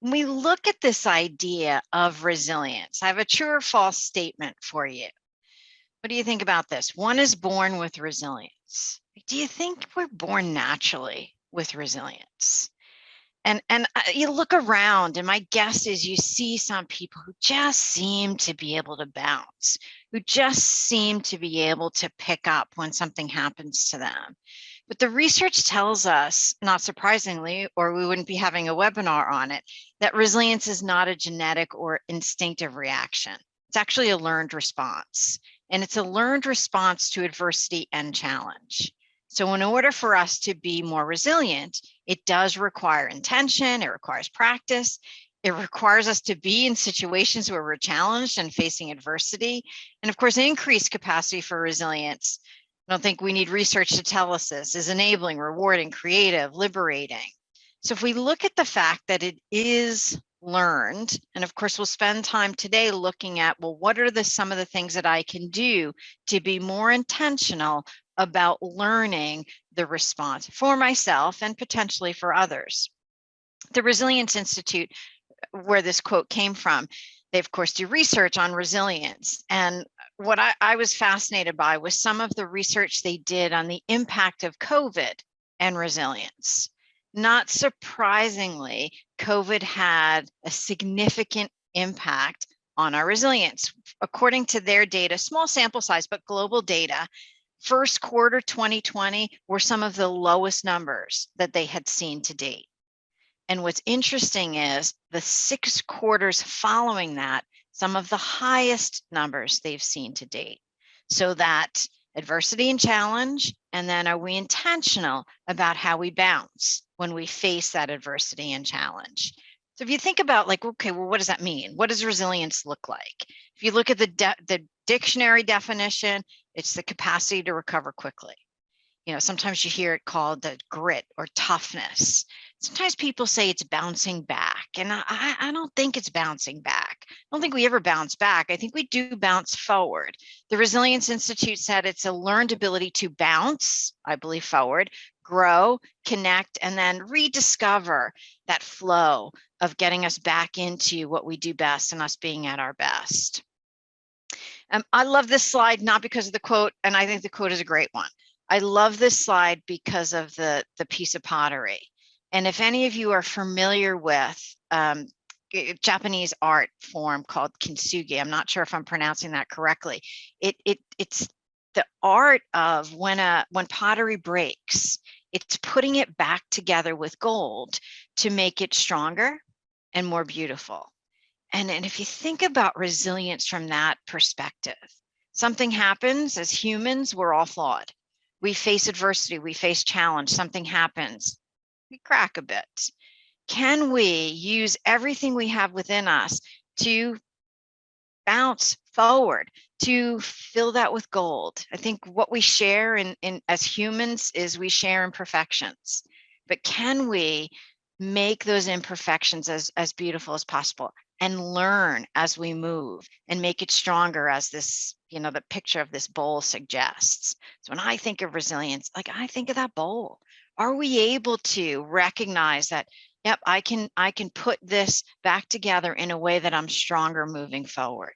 when we look at this idea of resilience, I have a true or false statement for you. What do you think about this? One is born with resilience. Do you think we're born naturally with resilience? And you look around, and my guess is you see some people who just seem to be able to bounce, who just seem to be able to pick up when something happens to them. But the research tells us, not surprisingly, or we wouldn't be having a webinar on it, that resilience is not a genetic or instinctive reaction. It's actually a learned response. And it's a learned response to adversity and challenge. So in order for us to be more resilient, it does require intention, it requires practice, it requires us to be in situations where we're challenged and facing adversity, and of course, increased capacity for resilience. I don't think we need research to tell us this, is enabling, rewarding, creative, liberating. So if we look at the fact that it is learned, and of course, we'll spend time today looking at, well, what are some of the things that I can do to be more intentional about learning the response for myself and potentially for others. The Resilience Institute, where this quote came from, they of course do research on resilience. And what I was fascinated by was some of the research they did on the impact of COVID and resilience. Not surprisingly, COVID had a significant impact on our resilience. According to their data, small sample size, but global data, first quarter 2020 were some of the lowest numbers that they had seen to date. And what's interesting is the 6 quarters following that, some of the highest numbers they've seen to date. So that adversity and challenge, and then are we intentional about how we bounce when we face that adversity and challenge? So if you think about like, okay, well, what does that mean? What does resilience look like? If you look at the dictionary definition, it's the capacity to recover quickly. You know, sometimes you hear it called the grit or toughness. Sometimes people say it's bouncing back, and I don't think it's bouncing back. I don't think we ever bounce back. I think we do bounce forward. The Resilience Institute said it's a learned ability to bounce, I believe, forward, grow, connect, and then rediscover that flow of getting us back into what we do best and us being at our best. I love this slide, not because of the quote, and I think the quote is a great one. I love this slide because of the piece of pottery. And if any of you are familiar with Japanese art form called kintsugi, I'm not sure if I'm pronouncing that correctly. It's the art of when pottery breaks, it's putting it back together with gold to make it stronger and more beautiful. And if you think about resilience from that perspective, something happens as humans, we're all flawed. We face adversity, we face challenge, something happens, we crack a bit. Can we use everything we have within us to bounce forward, to fill that with gold? I think what we share in as humans is we share imperfections, but can we make those imperfections as beautiful as possible and learn as we move and make it stronger, as this, you know, the picture of this bowl suggests? So when I think of resilience, like I think of that bowl. Are we able to recognize that, yep, I can put this back together in a way that I'm stronger moving forward?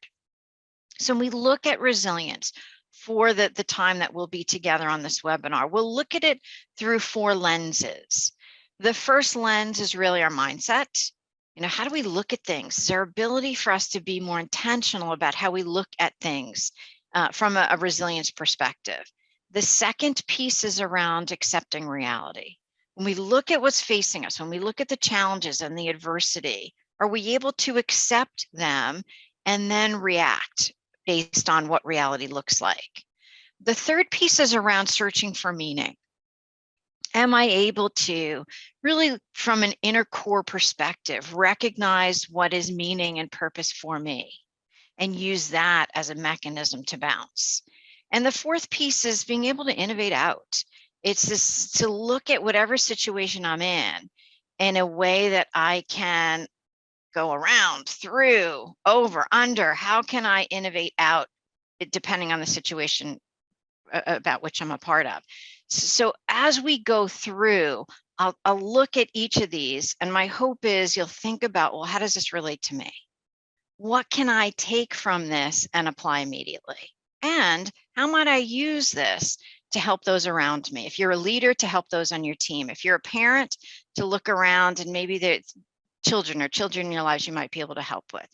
So when we look at resilience for the time that we'll be together on this webinar, we'll look at it through 4 lenses. The first lens is really our mindset. You know, how do we look at things? Is our ability for us to be more intentional about how we look at things from a resilience perspective. The second piece is around accepting reality. When we look at what's facing us, when we look at the challenges and the adversity, are we able to accept them and then react based on what reality looks like? The third piece is around searching for meaning. Am I able to really, from an inner core perspective, recognize what is meaning and purpose for me and use that as a mechanism to bounce? And the fourth piece is being able to innovate out. It's this, to look at whatever situation I'm in a way that I can go around, through, over, under. How can I innovate out depending on the situation about which I'm a part of? So as we go through I'll look at each of these, and my hope is you'll think about, well, how does this relate to me? What can I take from this and apply immediately? And how might I use this to help those around me? If you're a leader, to help those on your team. If you're a parent, to look around and maybe there's children in your lives you might be able to help with.